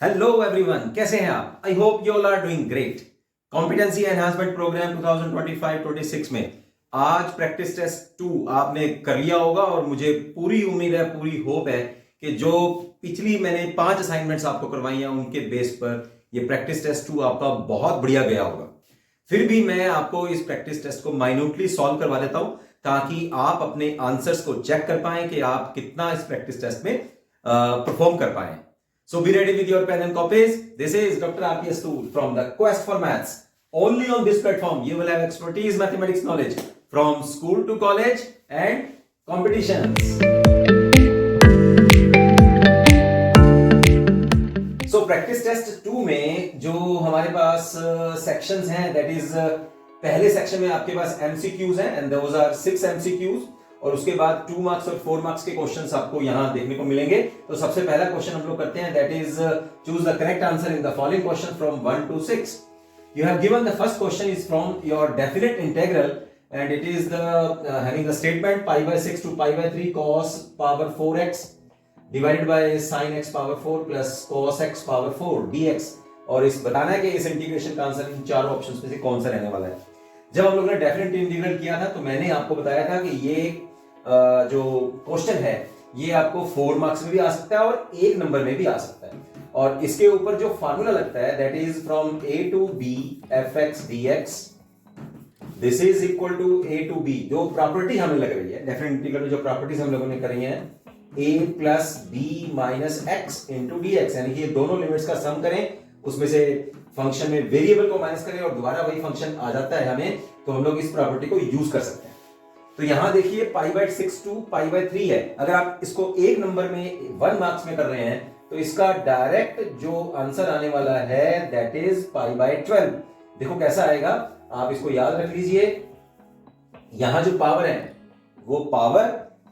Hello everyone, कैसे हैं आप? I hope you all are doing great. Competency enhancement programme 2025-26 में आज प्रैक्टिस टेस्ट 2 आपने कर लिया होगा और मुझे पूरी उम्मीद है, पूरी होप है कि जो पिछली मैंने 5 असाइनमेंट्स आपको करवाई हैं उनके बेस पर ये प्रैक्टिस टेस्ट 2 आपका बहुत बढ़िया गया होगा। फिर भी मैं आपको इस प्रैक्टिस टेस्ट को माइन्यूटली सॉल्व करवा देता हूं ताकि आप अपने आंसर्स को चेक कर पाएं कि आप कितना इस प्रैक्टिस टेस्ट में परफॉर्म कर पाएं। So be ready with your pen and copies. This is Dr. RPS Tool from the Quest for Maths. Only on this platform you will have expertise mathematics knowledge from school to college and competitions. So practice test 2 में जो हमारे पास sections हैं, that is पहले section में आपके पास MCQs हैं and those are 6 MCQs. और उसके बाद 2 मार्क्स और 4 मार्क्स के क्वेश्चंस आपको यहां देखने को मिलेंगे। तो सबसे पहला क्वेश्चन हम लोग करते हैं, that is choose the correct answer in the following question from 1 to 6। You have given the first question is from your definite integral and it is the having the statement π/6 to π/3 cos power 4x divided by sin x power 4 plus cos x power 4 dx। और इस बताना है कि इस integration का answer in चारों options में से कौन सा रहने वाला है। जब हम लोग ने डेफिनेट इंटीग्रल किया था तो मैंने आपको बताया था कि ये जो क्वेश्चन है ये आपको 4 मार्क्स में भी आ सकता है और 1 नंबर में भी आ सकता है। और इसके ऊपर जो फार्मूला लगता है that is from a to b fx dx this is equal to a to b। जो प्रॉपर्टी हमें लग रही है डेफिनेट इंटीग्रल में, जो प्रॉपर्टीज हम लोगों ने करी हैं a plus b minus x into dx, यानी कि ये दोनों लिमिट्स का सम करें, उसमें से फंक्शन में वेरिएबल को माइनस करें और दोबारा वही फंक्शन आ जाता है हमें, तो हम लोग इस प्रॉपर्टी को यूज कर सकते हैं। तो यहां देखिए π/6 to π/3 है। अगर आप इसको 1 नंबर में 1 मार्क्स में कर रहे हैं तो इसका डायरेक्ट जो आंसर आने वाला है दैट इज π/12। देखो कैसा आएगा, आप इसको याद रख लीजिए। यहां जो पावर है वो पावर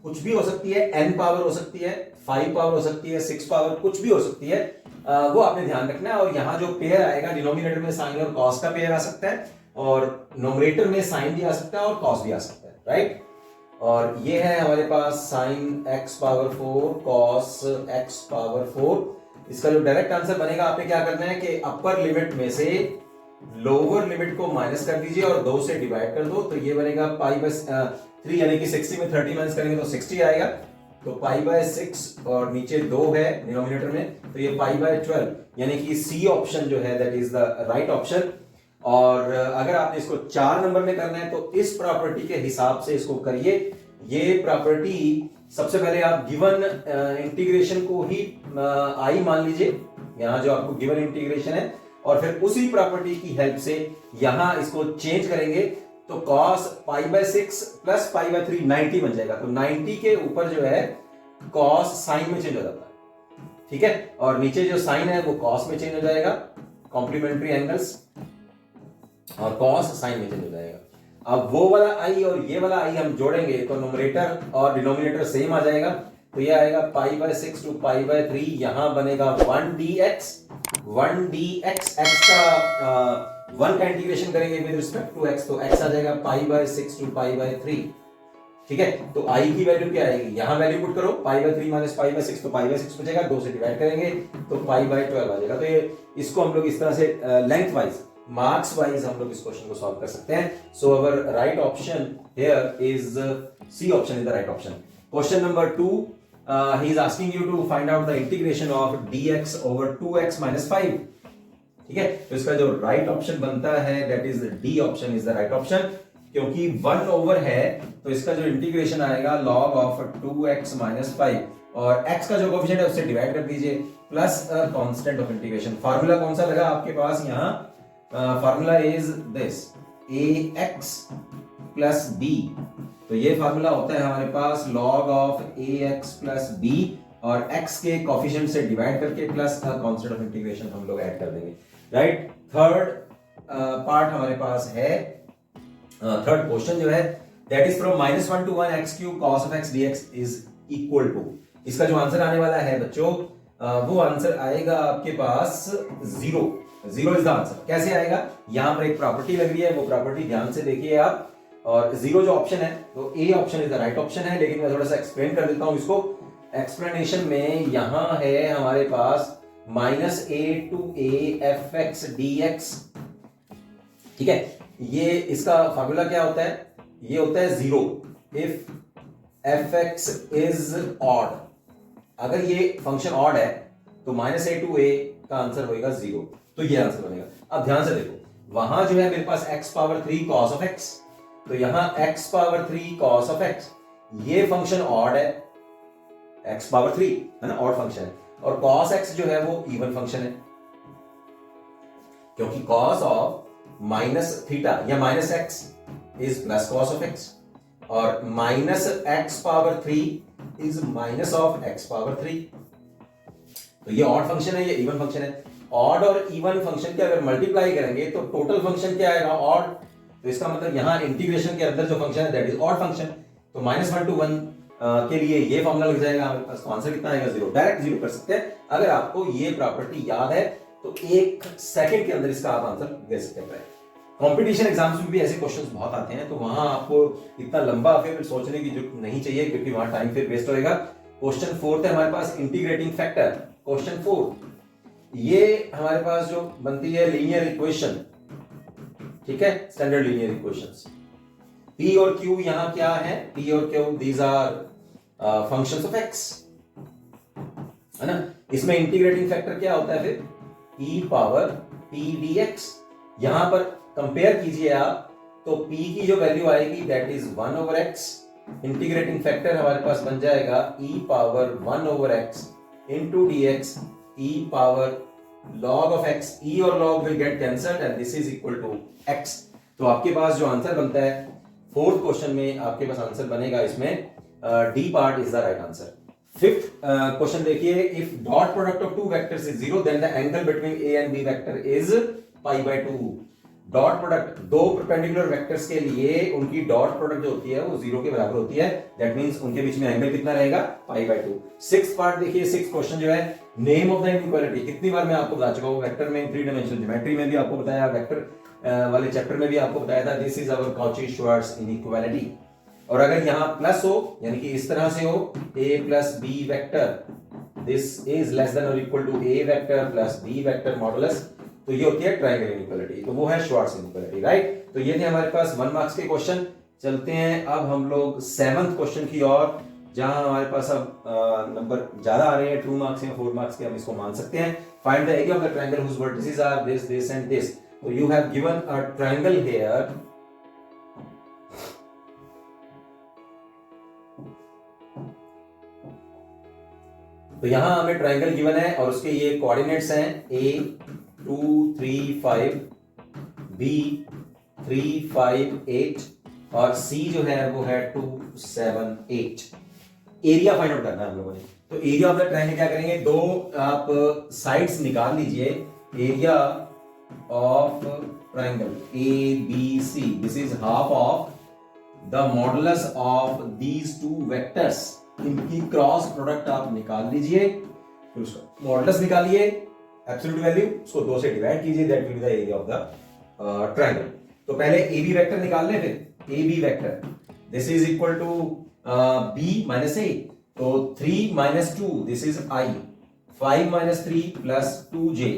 कुछ भी हो सकती है, n पावर हो सकती है, 5 पावर हो सकती है, 6 पावर कुछ भी हो सकती है, वो आपने ध्यान रखना है। और यहां जो पेयर आएगा डिनोमिनेटर में साइन और कॉस का पेयर आ सकता है और नोमरेटर में साइन भी आ सकता है और कॉस भी आ सकता है, राइट। और ये है हमारे पास sine x power 4 cos x power 4। इसका जो डायरेक्ट आंसर बनेगा आपने क्या करना है कि अपर लिमिट में से लोअर लिमिट को माइनस कर दीजिए और 2 से डिवाइड कर दो, तो ये बनेगा π/3 यानी कि 60 में 30 माइनस करेंगे तो 60 आएगा। तो π/6 और नीचे 2 है डिनोमिनेटर में, तो ये π/12 यानी कि सी ऑप्शन जो है that is the right option. और अगर आपने इसको 4 नंबर में करना है तो इस प्रॉपर्टी के हिसाब से इसको करिए। ये प्रॉपर्टी सबसे पहले आप गिवन इंटीग्रेशन को ही आई मान लीजिए, यहां जो आपको गिवन इंटीग्रेशन है, और फिर उसी प्रॉपर्टी की हेल्प से यहां इसको चेंज करेंगे तो cos π/6 प्लस π/3 90 बन जाएगा। तो 90 के ऊपर जो है cos साइन में चेंज हो जाता है, ठीक है, और नीचे जो साइन है वो cos में चेंज हो जाएगा, कॉम्प्लीमेंट्री एंगल्स, और cos साइन में चेंज हो जाएगा। अब वो वाला आई और ये वाला आई हम जोड़ेंगे तो न्यूमरेटर और डिनोमिनेटर सेम आ जाएगा, तो ये आएगा π/6 to π/3, यहां बनेगा 1dx x का 1 का इंटीग्रेशन करेंगे विद रिस्पेक्ट टू x, तो x आ जाएगा π/6 to π/3, ठीक है। तो i की वैल्यू क्या आएगी, यहां वैल्यू पुट करो, π/3 माइनस π/6 तो π/6 बचेगा, 2 से डिवाइड करेंगे तो π/12 आ जाएगा। तो ये इसको हम लोग इस तरह से लेंथ वाइज मार्क्स वाइज हम लोग इस क्वेश्चन को सॉल्व कर सकते हैं। So our right option here is C option is the right option. Question number 2, he is asking you to find out the integration of dx over 2x minus 5, ठीक है। तो इसका जो राइट ऑप्शन बनता है that is D option is the right option, क्योंकि 1 over है तो इसका जो इंटीग्रेशन आएगा log of 2x minus 5 और x का जो कोएफिशिएंट है उससे डिवाइड कर दीजिए plus a constant of integration. Formula कौन सा लगा आपके पास, यहां formula is this ax plus b। तो ये फार्मूला होता है हमारे पास log of ax plus b और x के कोएफिशिएंट से डिवाइड करके प्लस कांस्टेंट ऑफ इंटीग्रेशन हम लोग ऐड कर देंगे, राइट। थर्ड पार्ट हमारे पास है, थर्ड क्वेश्चन जो है that is from -1 to 1 x cube cos of x dx is equal to, इसका जो आंसर आने वाला है बच्चों वो आंसर आएगा आपके पास 0 इज द आंसर। कैसे आएगा, यहां पर एक प्रॉपर्टी लग रही है, वो प्रॉपर्टी ध्यान से देखिए आप, और 0 जो ऑप्शन है तो A option is the right option है, लेकिन मैं थोड़ा सा एक्सप्लेन कर देता हूं इसको। एक्सप्लेनेशन में यहां है हमारे पास minus a to a f x d x. ठीक है, ये इसका फॉर्मूला क्या होता है, ये होता है 0 if F x is odd. अगर ये फंक्शन ऑड है तो माइनस ए टू ए का आंसर होगा 0, तो ये आंसर बनेगा। अब ध्यान से देखो, वहां जो है मेरे पास x power 3 cos of x, तो यहां x power 3 cos of x, ये फंक्शन ऑड है, x पावर 3 है ना, ऑड फंक्शन है, और cos x जो है वो इवन फंक्शन है, क्योंकि cos ऑफ माइनस थीटा या minus x is plus cos of x, और minus x power 3 is minus of x power 3। तो ये ऑड फंक्शन है, ये इवन फंक्शन है। ऑड और इवन फंक्शन के अगर मल्टीप्लाई करेंगे तो टोटल फंक्शन क्या आएगा, ऑड। तो इसका मतलब यहां इंटीग्रेशन के अंदर जो फंक्शन है दैट इज ऑड फंक्शन। तो -1 to 1 के लिए ये फॉर्मूला लग जाएगा हमारे पास। तो आंसर कितना आएगा, 0। डायरेक्ट 0 कर सकते हैं। अगर आपको ये प्रॉपर्टी याद है तो 1 सेकंड के अंदर इसका आप आंसर दे सकते हैं। कंपटीशन एग्जाम्स में भी ऐसे क्वेश्चंस बहुत आते हैं, तो वहां आपको इतना लंबा फिर सोचने की जरूरत नहीं चाहिए, क्योंकि वहां टाइम फिर वेस्ट होएगा। क्वेश्चन 4 है हमारे पास, इंटीग्रेटिंग फैक्टर। क्वेश्चन 4 ये हमारे पास जो बनती है लीनियर इक्वेशन, ठीक है, स्टैंडर्ड लीनियर इक्वेशंस। P और Q यहां क्या है, P और Q these are functions of x, है ना। इसमें इंटीग्रेटिंग फैक्टर क्या होता है फिर, e पावर p dx। यहां पर कंपेयर कीजिए आप, तो p की जो वैल्यू आएगी that is 1 over x, integrating factor हमारे पास बन जाएगा e power 1 over x into dx e power log of x। e और log will get cancelled and this is equal to x। तो आपके पास जो आंसर बनता है 4th क्वेश्चन में, आपके पास आंसर बनेगा इसमें D part is the right answer. 5th question देखिए, if dot product of two vectors is 0 then the angle between a and b vector is π/2। Dot product दो परपेंडिकुलर वेक्टर्स के लिए उनकी dot product जो होती है वो 0 के बराबर होती है, दैट मींस उनके बीच में एंगल कितना रहेगा, π/2। 6th पार्ट देखिए, 6th क्वेश्चन जो है, नेम ऑफ द इनइक्वालिटी। कितनी बार मैं आपको बता चुका हूं, वेक्टर में 3 डायमेंशनल ज्योमेट्री में भी आपको बताया, वेक्टर वाले चैप्टर में भी आपको बताया था, this is our Cauchy Schwarz inequality. और अगर यहां प्लस हो, यानी कि इस तरह से हो, a plus b vector, this is less than और equal to a vector plus b vector modulus, तो ये होती है ट्रायंगल इनइक्वालिटी, तो वो है श्वार्ट्ज इनइक्वालिटी, राइट। तो ये थे हमारे पास 1 मार्क्स के क्वेश्चन। चलते हैं अब हम लोग 7th क्वेश्चन की ओर, जहां हमारे पास अब नंबर ज्यादा आ रहे हैं, 2 मार्क्स या 4 मार्क्स के, हम इसको मान सकते हैं। Find the area of the triangle whose vertices are this this and this. तो you have given a triangle here, तो यहां हमें ट्रायंगल गिवन है और उसके ये कोऑर्डिनेट्स हैं, a 2 3 5, b 3 5 8 और c जो है वो है 2 7 8। एरिया फाइंड आउट करना है हम लोगों ने। तो एरिया ऑफ द ट्रायंगल क्या करेंगे, दो आप साइड्स निकाल लीजिए। Area of triangle a b c, this is half of the modulus of these two vectors. इनकी क्रॉस प्रोडक्ट आप निकाल लीजिए, फिर उसका मॉडुलस निकालिए, एब्सोल्यूट वैल्यू, उसको 2 से डिवाइड कीजिए, that will be the area of the triangle. तो पहले ए बी वेक्टर निकाल लें, फिर a b vector this is equal to b minus a, तो 3 minus 2 this is i, 5 minus 3 plus 2j,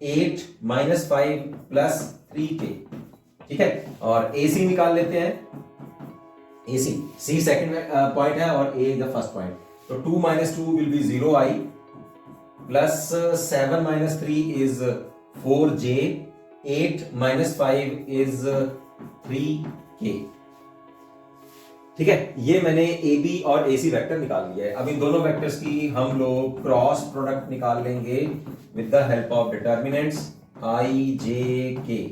8 minus 5 plus 3k, ठीक है। और ए सी निकाल लेते हैं, AC, C सेकंड पॉइंट है और A द फर्स्ट पॉइंट। तो 2 minus 2 will be 0i plus 7 minus 3 is 4j, 8 minus 5 is 3k, ठीक है। ये मैंने AB और AC वेक्टर निकाल लिया है। अब इन दोनों वेक्टर्स की हम लोग क्रॉस प्रोडक्ट निकाल लेंगे with the help of determinants i j k,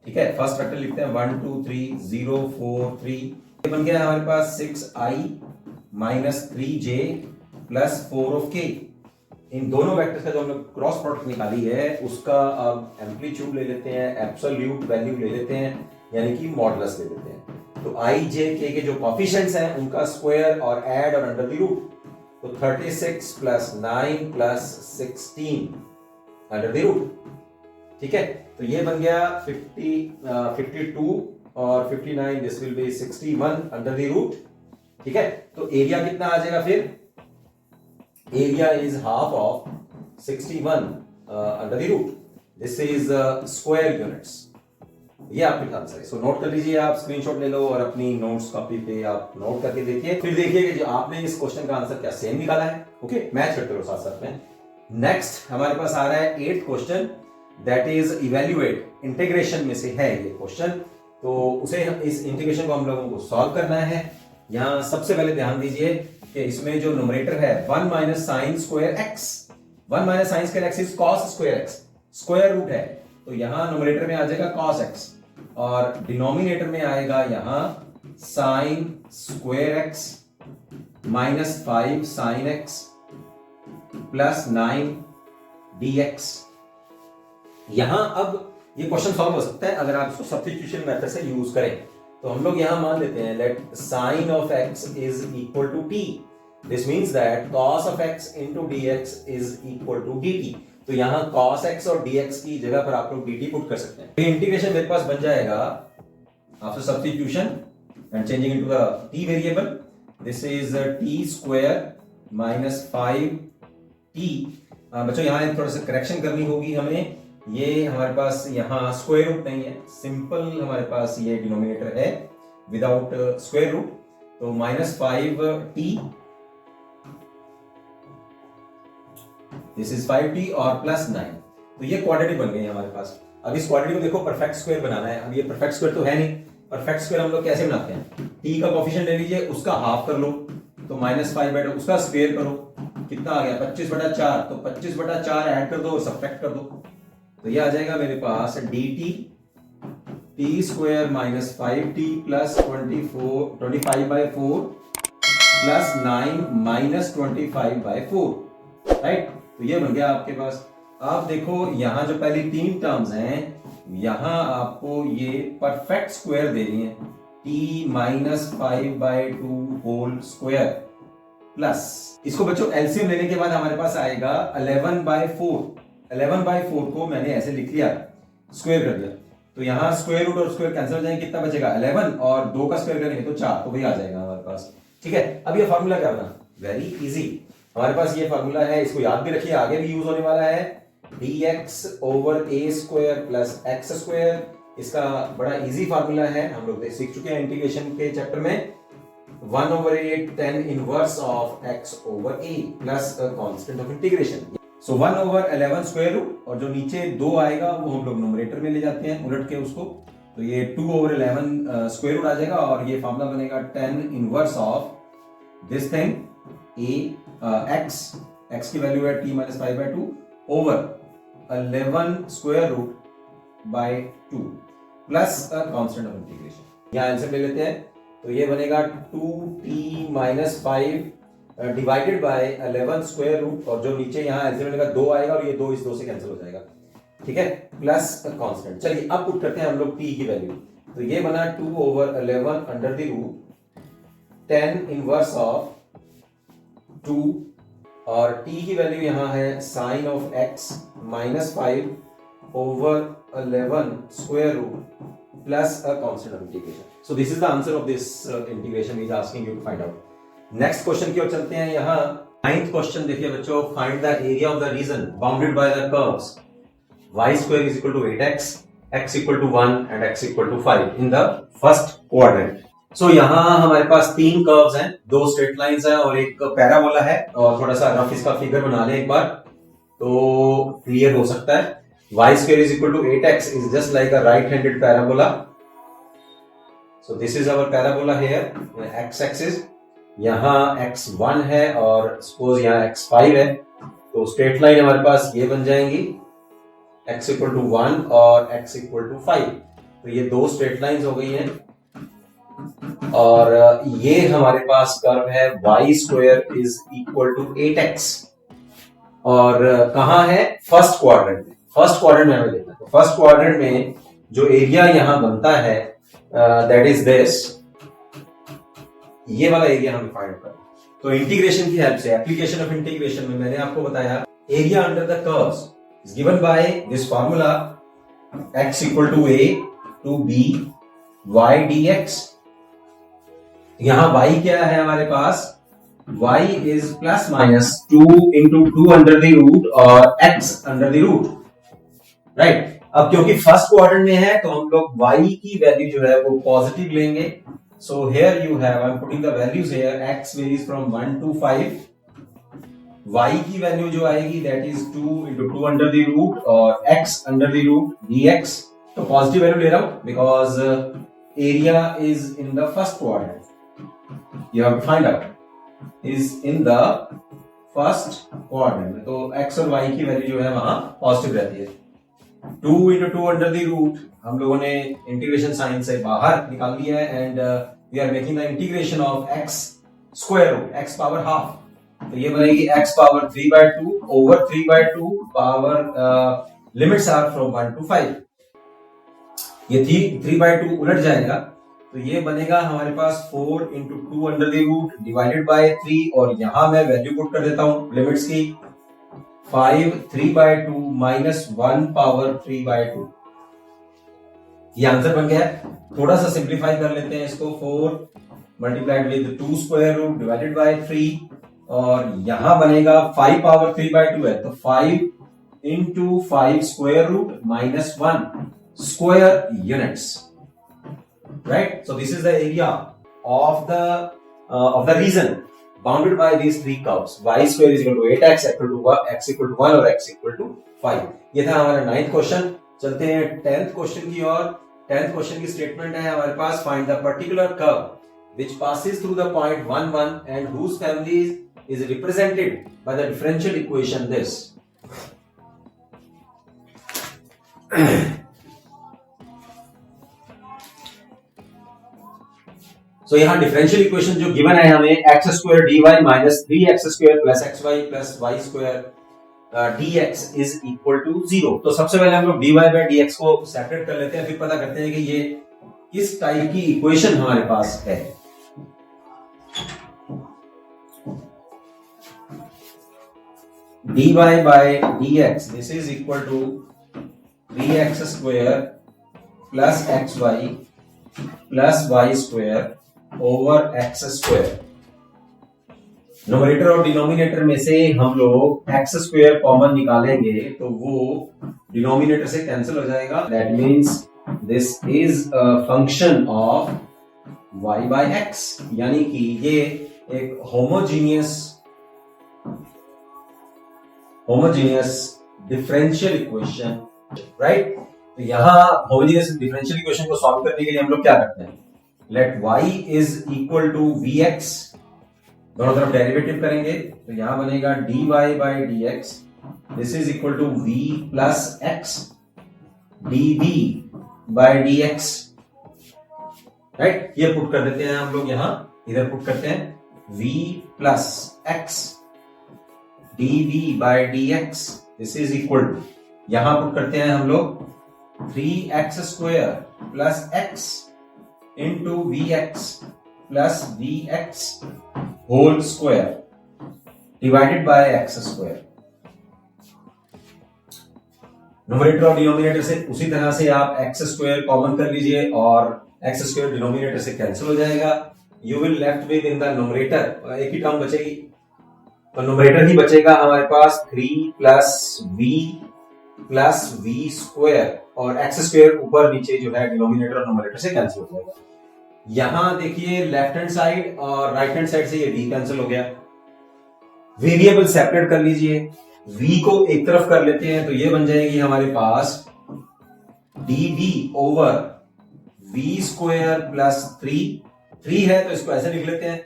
ठीक है। फर्स्ट वेक्टर लिखते हैं 1 2 3 0 4 3, बन गया हमारे पास 6i minus 3j plus 4 of k। इन दोनों वेक्टर्स का जो हमने क्रॉस प्रोडक्ट निकाली है उसका अब एम्पलीट्यूड ले लेते हैं, एब्सोल्यूट वैल्यू ले लेते हैं, यानी कि मॉडुलस ले लेते हैं। तो i j k के जो कोएफिशिएंट्स हैं उनका स्क्वायर और ऐड और अंडर द रूट, तो 36 plus 9 plus 16 under the root, ठीक है। तो ये बन गया 52 और 59, this will be 61 under the root, ठीक है। तो एरिया कितना आ जाएगा फिर, area is half of 61 under the root, this is square units. ये आपके आंसर है। सो नोट कर लीजिए, आप स्क्रीनशॉट ले लो और अपनी नोट्स कॉपी पे आप नोट करके देखिए, फिर देखिए कि जो आपने इस क्वेश्चन का आंसर क्या सेम निकाला है। ओके, मैच करते रहो साथ साथ में। नेक्स्ट हमारे पास आ रहा है 8th question, that is evaluate. Integration में से है ये क्वेश्चन, तो उसे इस इंटीग्रेशन को हम लोगों को सॉल्व करना है। यहां सबसे पहले ध्यान दीजिए कि इसमें जो न्यूमरेटर है 1 minus sine square x, 1 minus sine square x is cos square x, square root है, तो यहां न्यूमरेटर में आ जाएगा कॉस एक्स और डिनोमिनेटर में आएगा यहां sign square x minus 5 sine x plus 9 dx। यहां अब ये क्वेश्चन सॉल्व हो सकता है अगर आप इसको सब्स्टिट्यूशन मेथड से यूज करें। तो हम लोग यहां मान लेते हैं let sine of x is equal to t, this means that cos of x into dx is equal to dt। तो यहां cos x और dx की जगह पर आप लोग dt पुट कर सकते हैं। तो इंटीग्रेशन मेरे पास बन जाएगा after substitution and changing into the t variable, this is t square minus 5t। बच्चों यहां थोड़ा सा करेक्शन करनी होगी हमें, ये हमारे पास यहां स्क्वायर रूट नहीं है, सिंपल हमारे पास ये डिनोमिनेटर है विदाउट स्क्वायर रूट, तो minus 5t, this is 5t और प्लस 9। तो ये क्वाड्रेटिक बन गई हमारे पास। अब इस क्वाड्रेटिक को देखो परफेक्ट स्क्वायर बनाना है। अब ये परफेक्ट स्क्वायर तो है नहीं, परफेक्ट स्क्वायर हम लोग कैसे बनाते हैं, t का कोफिशिएंट ले लीजिए, उसका हाफ कर लो, तो माइनस 5/2, उसका स्क्वायर करो, कितना आ गया 25/4, तो 25/4 ऐड कर दो और सब्ट्रैक्ट कर दो, तो ये आ जाएगा मेरे पास dt t square minus 5t plus 25/4 plus 9 minus 25/4, right. तो ये बन गया आपके पास। आप देखो यहां जो पहली 3 टर्म्स हैं यहां आपको ये परफेक्ट स्क्वायर देनी है, t minus 5/2 whole square plus, इसको बच्चों एलसीएम लेने के बाद हमारे पास आएगा 11/4। 11/4 को मैंने ऐसे लिख लिया, स्क्वायर कर दिया, तो यहां स्क्वायर रूट और स्क्वायर कैंसिल हो जाएंगे, कितना बचेगा 11 और 2 का स्क्वायर करेंगे तो 4, तो वही आ जाएगा हमारे पास। ठीक है, अब ये फार्मूला क्या बना, वेरी इजी, हमारे पास ये फार्मूला है, इसको याद भी रखिए, आगे भी यूज होने वाला है, dx over a square plus x square. इसका बड़ा इजी फार्मूला है, हम लोग सीख चुके हैं इंटीग्रेशन के चैप्टर में। 1/8 tan inverse of x over a plus constant of integration. So 1/11 square root, और जो नीचे 2 आएगा वो हम लोग न्यूमरेटर में ले जाते हैं उलट के उसको, तो ये 2/11 स्क्वायर रूट आ जाएगा और ये फार्मूला बनेगा tan inverse of this thing x की वैल्यू है t minus 5/2 over 11 square root by 2 plus constant of integration. यहां आंसर ले लेते हैं, तो ये बनेगा 2t minus 5 divided by 11 square root, और जो नीचे यहां आंसर मिलेगा 2 आएगा और ये 2 इस 2 से कैंसिल हो जाएगा, ठीक है, प्लस कांस्टेंट। चलिए अब पुट करते हैं हम लोग t की वैल्यू, तो ये बना 2/11 under the root tan inverse of 2, और t की वैल्यू यहां है sine of x minus 5 over 11 square root plus a constant of integration. So this is the answer of this integration is asking you to find out. Next question की ओर चलते हैं। यहां 9th question देखिए बच्चों, find the area of the region bounded by the curves y square is equal to 8x, x equal to 1 and x equal to 5 in the first quadrant। सो यहां हमारे पास 3 curves हैं, 2 स्ट्रेट लाइंस हैं और एक parabola है, और थोड़ा सा रफ इसका फिगर बना लें एक बार तो क्लियर हो सकता है। y square is equal to 8x is just like a right handed parabola, so this is our parabola here, x axis, यहां x1 है और सपोज यहां x5 है, तो स्ट्रेट लाइन हमारे पास ये बन जाएंगी x equal to 1 और x equal to 5, तो ये 2 स्ट्रेट लाइंस हो गई हैं, और ये हमारे पास कर्व है y square is equal to 8x, और कहां है, फर्स्ट क्वाड्रेंट में। फर्स्ट क्वाड्रेंट में हमें देखना है, तो फर्स्ट क्वाड्रेंट में जो एरिया यहां बनता है दैट इज दिस, ये वाला एरिया हमें फाइंड करना है। तो इंटीग्रेशन की हेल्प से, एप्लीकेशन ऑफ इंटीग्रेशन में मैंने आपको बताया area under the curves is given by this formula x equal to a to b y dx। यहां y क्या है हमारे पास, y is plus minus 2 into 2 under the root और x under the root, right. अब क्योंकि first quadrant में है तो हम लोग y की वैल्यू जो है वो पॉजिटिव लेंगे। So here you have, I am putting the values here, x varies from 1 to 5, y की वैल्यू जो आएगी that is 2 into 2 under the root और x under the root dx। तो पॉजिटिव वैल्यू ले रहा हूं because area is in the first quadrant, you have to find out is in the first quadrant, तो x और y की value जो है वहां पॉजिटिव रहती है। 2 into 2 under the root हम लोगों ने इंटीग्रेशन साइन से बाहर निकाल लिया है and we are making the integration of x square root x power half, तो ये बनेगी x power 3/2 over 3/2 power limits are from 1 to 5, ये 3/2 उलट जाएगा तो ये बनेगा हमारे पास 4 into 2 under the root divided by 3 और यहां मैं वैल्यू पुट कर देता हूं लिमिट्स की 5 3/2 minus 1 पावर 3/2, ये आंसर बन गया। थोड़ा सा सिंप्लीफाई कर लेते हैं इसको, 4 multiplied with 2 square root divided by 3 और यहां बनेगा 5 पावर 3/2 है तो 5 into 5 square root minus 1 square units, right? So this is the area of the region bounded by these three curves, y square is equal to 8x equal to 1, x equal to 1 और x equal to 5। ये था हमारा 9th question. चलते हैं 10th question की ओर। 10th question की statement है हमारे पास, find the particular curve which passes through the point 1 1 and whose family is represented by the differential equation this। तो यहां डिफरेंशियल इक्वेशन जो गिवन है हमें x square dy minus 3x square plus xy plus y square dx is equal to 0। तो सबसे पहले हम लोग dy बाय dx को सेपरेट कर लेते हैं, फिर पता करते हैं कि ये किस टाइप की इक्वेशन हमारे पास है। dy by dx this is equal to 3x square plus xy plus y square over x square. Numerator और डिनोमिनेटर में से हम लोग x स्क्वायर कॉमन निकालेंगे तो वो डिनोमिनेटर से कैंसिल हो जाएगा, that means this is a function of y by x, यानी कि ये एक होमोजीनियस डिफरेंशियल इक्वेशन, राइट। तो यहां होमोजीनियस डिफरेंशियल इक्वेशन को सॉल्व करने के लिए हम लोग क्या करते हैं, let y is equal to vx, दोनों तरफ डेरिवेटिव करेंगे तो यहां बनेगा dy by dx this is equal to v plus x dv by dx, right. ये पुट कर देते हैं हम लोग, यहां इधर पुट करते हैं v plus x dv by dx this is equal to, यहां पुट करते हैं हम लोग 3x square plus x into vx plus vx whole square divided by x square. Numerator और डिनोमिनेटर से उसी तरह से आप x स्क्वायर कॉमन कर लीजिए और x स्क्वायर डिनोमिनेटर से कैंसिल हो जाएगा। You will left with in the numerator एक ही टर्म बचेगी, तो न्यूमरेटर ही बचेगा हमारे पास 3 प्लस v स्क्वायर और x स्क्वायर ऊपर नीचे जो है डिनोमिनेटर और न्यूमरेटर से कैंसिल हो जाएगा। यहां देखिए लेफ्ट हैंड साइड और राइट हैंड साइड से ये v कैंसिल हो गया। वेरिएबल सेपरेट कर लीजिए, v को एक तरफ कर लेते हैं तो ये बन जाएगी हमारे पास dv over v square plus 3 है तो इसको ऐसे लिख लेते हैं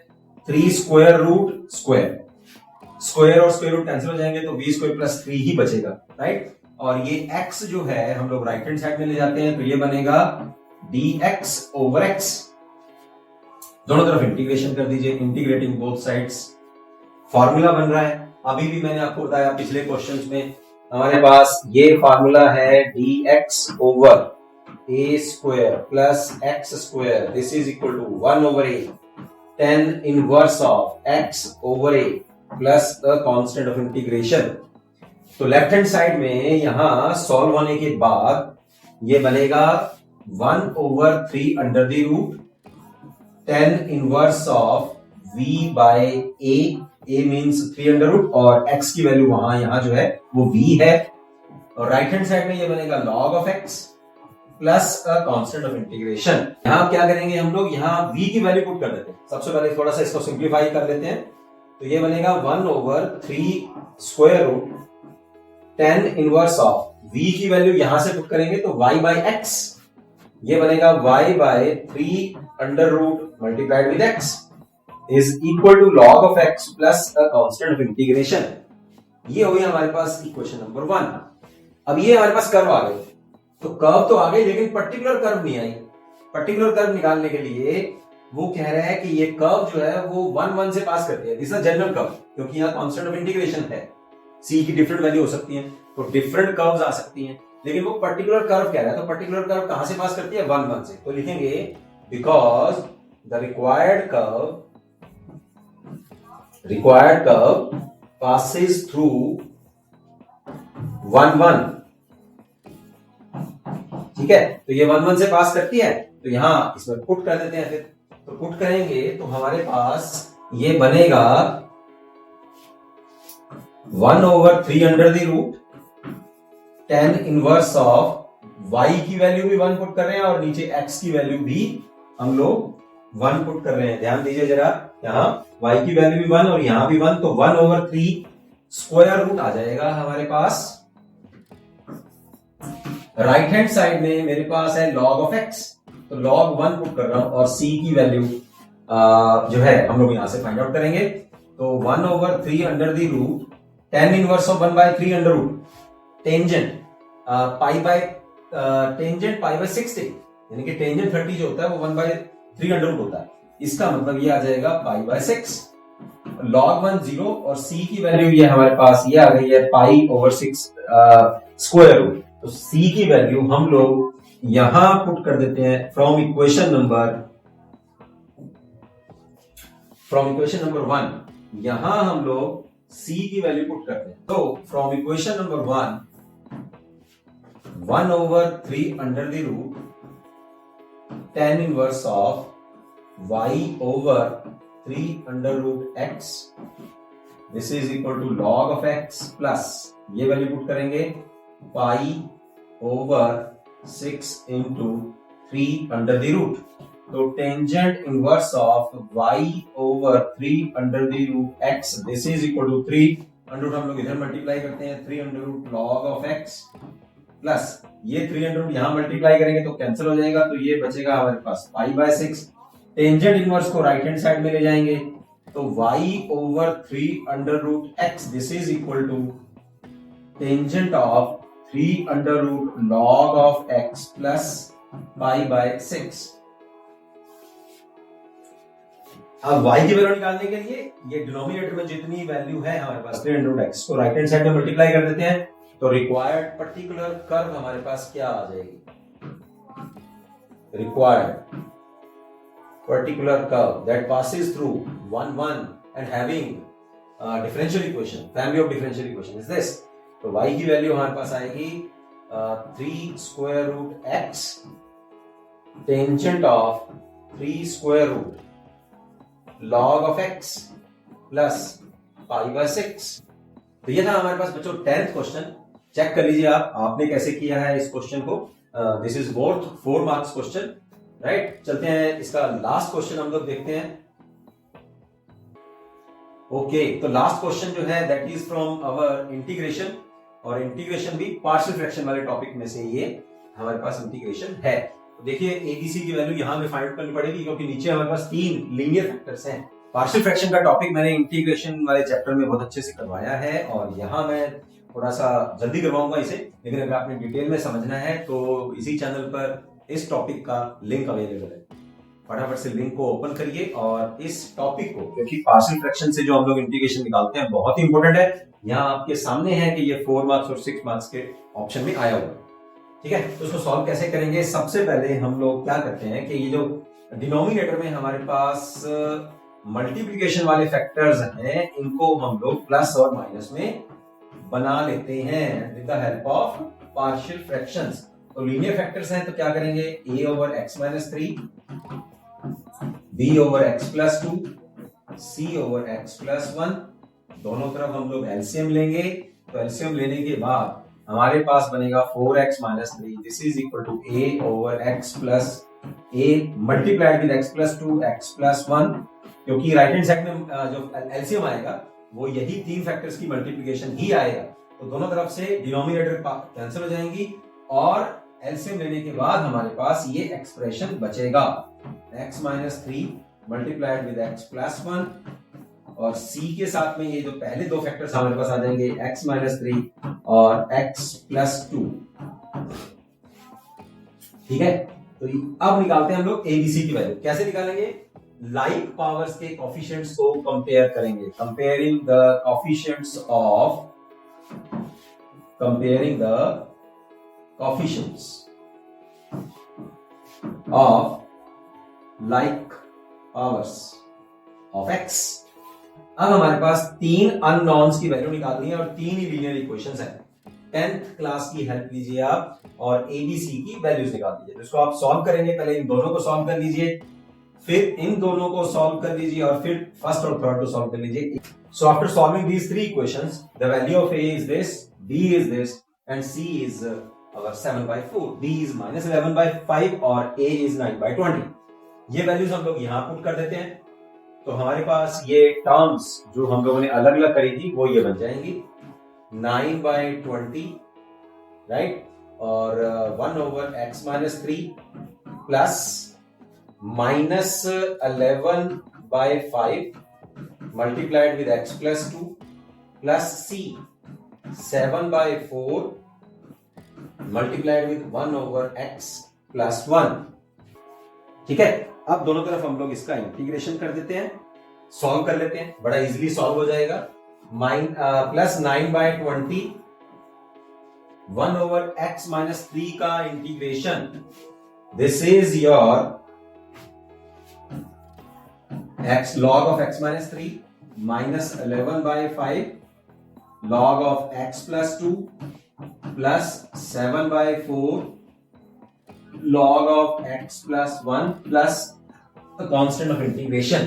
3 स्क्वायर रूट स्क्वायर, स्क्वायर और स्क्वायर रूट कैंसिल हो जाएंगे तो v स्क्वायर प्लस 3 ही बचेगा, राइट। और ये x जो है हम लोग राइट हैंड साइड में ले जाते हैं तो ये बनेगा dx ओवर x, दोनों तरफ इंटीग्रेशन कर दीजिए, इंटीग्रेटिंग बोथ साइड्स, फॉर्मूला बन रहा है। अभी भी मैंने आपको बताया पिछले क्वेश्चंस में हमारे पास ये फॉर्मूला है dx over a square plus x square this is equal to 1 over a tan inverse of x over a plus the constant of integration. तो लेफ्ट हैंड साइड में यहां सॉल्व होने के बाद ये बनेगा 1 over 3 under the root tan inverse of v by a means 3 under root और x की वैल्यू वहां यहां जो है वो v है और राइट हैंड साइड में ये बनेगा log of x plus a constant of integration. यहां क्या करेंगे हम लोग, यहां v की वैल्यू पुट कर देते हैं। सबसे पहले थोड़ा सा इसको सिंप्लीफाई कर लेते हैं, तो ये बनेगा 1/3 square root 10 inverse of v की वैल्यू यहां से पुट करेंगे तो y बाय x, ये बनेगा y by 3 under root multiplied with x is equal to log of x plus a constant of integration. ये हो गया हमारे पास इक्वेशन नंबर 1। अब ये हमारे पास कर्व आ गए, तो कर्व तो आ गई लेकिन पर्टिकुलर कर्व नहीं आई। पर्टिकुलर कर्व निकालने के लिए वो कह रहा है कि ये कर्व जो है वो 1 से पास करती है। दिस इज जनरल कर्व, क्योंकि यहाँ कांस्टेंट ऑफ इंटीग्रेशन है, c की डिफरेंट वैल्यू हो सकती है तो डिफरेंट कर्व्स आ सकती हैं, लेकिन वो पर्टिकुलर कर्व कह रहा है। तो पर्टिकुलर कर्व कहां से पास करती है, 1 से। तो लिखेंगे because the required curve passes through 1 ठीक है, तो ये 1 से पास करती है, तो यहां इसमें पुट कर देते हैं। फिर तो पुट करेंगे तो हमारे पास ये बनेगा 1/3 under the root 10 inverse of y की वैल्यू भी 1 पुट कर रहे हैं और नीचे x की वैल्यू भी हम लोग 1 पुट कर रहे हैं। ध्यान दीजिए जरा, यहाँ y की वैल्यू भी 1 और यहां भी 1, तो 1/3 स्क्वायर रूट आ जाएगा हमारे पास। राइट हैंड साइड में मेरे पास है log ऑफ x, तो log 1 पुट कर रहा हूं और c की वैल्यू जो है हम लोग यहां से फाइंड आउट करेंगे। तो 1/3 under the root 10 inverse of 1/3 under root tangent pi by 60, यानी कि टेंजेंट 30 जो होता है वो 1/3 अंडर रूट होता है। इसका मतलब ये आ जाएगा पाई बाय 6। log 1 0 और c की वैल्यू ये हमारे पास ये आ गई है पाई/6 स्क्वायर रूट। तो c की वैल्यू हम लोग यहां पुट कर देते हैं फ्रॉम इक्वेशन नंबर 1। यहां हम लोग c की वैल्यू पुट करते हैं, तो from equation number 1/3 under the root 10 inverse of y/3 under root x, this is equal to log of x plus ये वैल्यू पुट करेंगे पाई/6 इंटू 3 अंडर द रूट। तो tangent inverse of y/3 under the root x, this is equal to 3 under root हम लोग इधर multiply करते हैं, 3 under root log of x plus ये 3 अंडर रूट यहां मल्टीप्लाई करेंगे तो कैंसिल हो जाएगा, तो ये बचेगा हमारे पास पाई/6। टेंजेंट इनवर्स को राइट हैंड साइड में ले जाएंगे तो y/3 under root x, this is equal to tangent of 3 under root log of x plus पाई/6। अब y की वैल्यू निकालने के लिए ये डिनोमिनेटर में जितनी वैल्यू है हमारे पास 3 अंडर रूट x को राइट हैंड साइड में मल्टीप्लाई कर देते हैं, तो रिक्वायर्ड पर्टिकुलर कर्व हमारे पास क्या आ जाएगी, required particular curve that passes through 1 and having differential equation, family of differential equation is this। तो y की वैल्यू हमारे पास आएगी 3 square root x tangent of 3 square root log of x plus पाई/6। तो ये था हमारे पास बच्चों 10th क्वेश्चन। चेक कर लीजिए आपने कैसे किया है इस क्वेश्चन को। This is worth 4 marks question, right. चलते हैं इसका लास्ट क्वेश्चन हम लोग देखते हैं। ओके, तो लास्ट क्वेश्चन जो है that is from our integration, और इंटीग्रेशन भी पार्शियल फ्रैक्शन वाले टॉपिक में से ये हमारे पास इंटीग्रेशन है। तो देखिए एबीसी की वैल्यू यहां में फाइंड करनी पड़ेगी, क्योंकि नीचे हमारे पास 3 लीनियर फैक्टर्स हैं। पार्शियल फ्रैक्शन का टॉपिक मैंने इंटीग्रेशन वाले चैप्टर में बहुत अच्छे से करवाया है, और यहां मैं थोड़ा सा जल्दी करवाऊंगा इसे, लेकिन अगर आपने डिटेल में समझना है तो इसी चैनल पर इस टॉपिक का लिंक अवेलेबल है। फटाफट से लिंक को ओपन करिए और इस टॉपिक को, क्योंकि पार्शियल फ्रैक्शन से जो हम लोग इंटीग्रेशन निकालते हैं बहुत ही इंपॉर्टेंट है, यहाँ आपके सामने है कि ये 4 मार्क्स और 6 मार्क्स के ऑप्शन में आया हुआ है। ठीक है, तो उसको सॉल्व कैसे करेंगे। सबसे पहले हम लोग क्या करते हैं कि ये जो डिनोमिनेटर में हमारे पास मल्टीप्लीकेशन वाले फैक्टर्स हैं, इनको हम लोग प्लस और माइनस में बना लेते हैं with the help of partial fractions. तो लीनियर फैक्टर्स हैं तो क्या करेंगे, a/x - 3 b/x + 2 c over x plus 1, दोनों तरफ हम लोग एलसीएम लेंगे, तो एलसीएम लेने के बाद हमारे पास बनेगा 4x minus 3, this is equal to a over x plus a multiplied with x plus 2 x plus 1, क्योंकि राइट हैंड साइड में जो एलसीएम आएगा वो यही तीन फैक्टर्स की मल्टीप्लिकेशन ही आएगा, तो दोनों तरफ से डिनोमिनेटर कैंसिल हो जाएंगी और एलसीएम लेने के बाद हमारे पास ये एक्सप्रेशन बचेगा x minus 3 multiplied with x plus 1, और c के साथ में ये जो पहले दो फैक्टर्स हमारे पास आ जाएंगे x माइनस 3 और x प्लस 2। ठीक है, तो अब निकालते हैं हम लोग एबीसी की वैल्यू। कैसे निकालेंगे? लाइक पावर्स के कोफिशिएंट्स को कंपेयर करेंगे, comparing the coefficients of like powers of x। अब हमारे पास तीन अननोन्स की वैल्यू निकालनी है और तीन ही लीनियर इक्वेशंस हैं। 10th क्लास की हेल्प लीजिए आप और एबीसी की वैल्यूज निकाल दीजिए। इसको आप सॉल्व करेंगे, पहले इन दोनों को सॉल्व कर लीजिए, फिर इन दोनों को सॉल्व कर लीजिए और फिर फर्स्ट और थर्ड को सॉल्व कर लीजिए। So after solving these three equations, the value of a is this, b is this and c is our 7/4, b is minus 11/5 और a is 9/20। ये वैल्यूज हम लोग यहां पुट कर देते हैं, तो हमारे पास ये टर्म्स जो हम लोगों ने अलग अलग करी थी वो ये बन जाएंगी 9/20, राइट, और 1 over x minus 3 plus minus 11/5 multiplied with x plus 2 plus c 7/4 multiplied with 1 over x plus 1। ठीक है, अब दोनों तरफ हम लोग इसका इंटीग्रेशन कर देते हैं, सॉल्व कर लेते हैं, बड़ा इजीली सॉल्व हो जाएगा। प्लस 9/20 1 ओवर x माइनस 3 का integration, this is your x log of x minus 3 minus 11/5 log of x plus 2 plus 7/4 log of x plus 1 plus a constant of integration.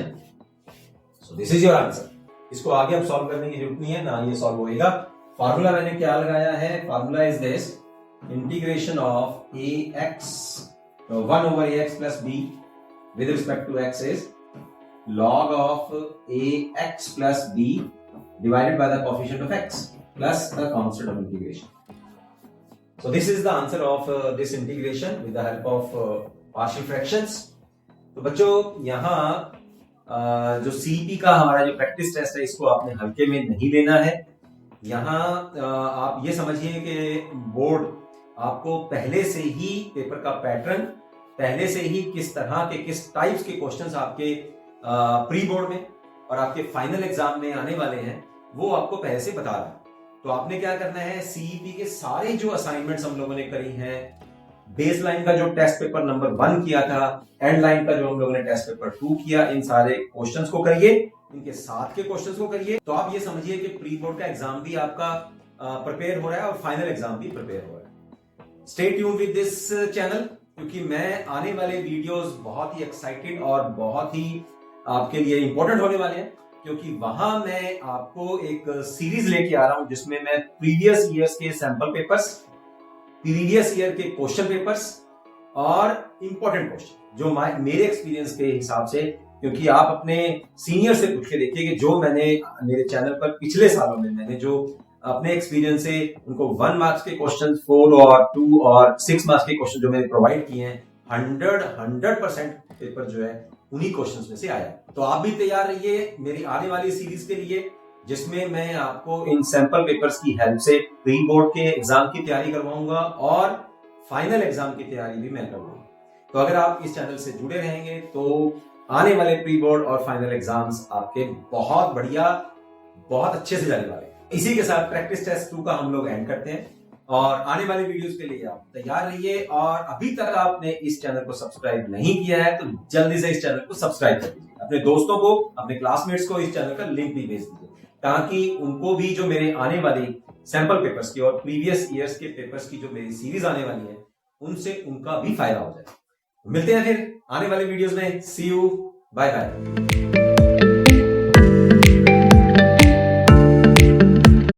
So this is your answer. इसको आगे अब solve करने की जरूरत नहीं है, ना ये सॉल्व होएगा। फार्मूला मैंने क्या लगाया है? Formula is this, integration of ax 1 over ax plus b with respect to x is log of ax plus b divided by the coefficient of x plus the constant of integration. So this is the answer of this integration with the help of partial fractions. तो बच्चों यहाँ जो CP का हमारा जो practice test है इसको आपने हल्के में नहीं लेना है। यहाँ आप ये समझिए कि बोर्ड आपको पहले से ही पेपर का पैटर्न, पहले से ही किस तरह के किस टाइप्स के क्वेश्चंस आपके प्री बोर्ड में और आपके फाइनल एग्जाम में आने वाले हैं वो आपको पहले से बता रहा है। तो आपने क्या करना है, सीईपी के सारे जो असाइनमेंट्स हम लोगों ने करी हैं, बेस लाइन का जो टेस्ट पेपर नंबर 1 किया था, एंड लाइन का जो हम लोगों ने टेस्ट पेपर 2 किया, इन सारे क्वेश्चंस को करिए, इनके साथ के क्वेश्चंस को करिए। तो आप ये समझिए कि प्री बोर्ड का एग्जाम भी आपका प्रिपेयर हो रहा है और फाइनल एग्जाम भी प्रिपेयर हो रहा है। Stay tune with this channel, क्योंकि मैं आने वाले वीडियोस बहुत ही एक्साइटेड और बहुत ही आपके लिए इंपॉर्टेंट होने वाले हैं, क्योंकि वहां मैं आपको एक सीरीज लेके आ रहा हूं जिसमें मैं प्रीवियस ईयर्स के सैंपल पेपर्स, प्रीवियस ईयर के क्वेश्चन पेपर्स और इंपॉर्टेंट क्वेश्चन जो मेरे एक्सपीरियंस के हिसाब से, क्योंकि आप अपने सीनियर से पूछ के देखिए कि जो मैंने मेरे चैनल पर पिछले सालों में मैंने जो अपने एक्सपीरियंस से उनको 1 मार्क्स के क्वेश्चन, 4 और 2 और 6 मार्क्स के क्वेश्चन जो मैंने प्रोवाइड किए हैं, 100% पेपर जो है उन्हीं क्वेश्चंस में से आया। तो आप भी तैयार रहिए मेरी आने वाली सीरीज के लिए, जिसमें मैं आपको इन सैंपल पेपर्स की हेल्प से प्री बोर्ड के एग्जाम की तैयारी करवाऊंगा और फाइनल एग्जाम की तैयारी भी मैं करवाऊंगा। तो अगर आप इस चैनल से जुड़े रहेंगे तो आने वाले प्री बोर्ड और फाइनल एग्जाम्स आपके बहुत बढ़िया, बहुत अच्छे से जाने वाले हैं। इसी के साथ प्रैक्टिस टेस्ट 2 का हम लोग एंड करते हैं और आने वाले वीडियोस के लिए आप तैयार रहिए। और अभी तक आपने इस चैनल को सब्सक्राइब नहीं किया है तो जल्दी से इस चैनल को सब्सक्राइब कर दीजिए, अपने दोस्तों को, अपने क्लासमेट्स को इस चैनल का लिंक भी भेज दीजिए, ताकि उनको भी जो मेरे आने वाली सैंपल पेपर्स की और प्रीवियस ईयर्स के पेपर्स की जो मेरी सीरीज आने वाली है उनसे उनका भी फायदा हो जाए। मिलते हैं फिर आने वाले वीडियोस में। सी यू, बाय बाय।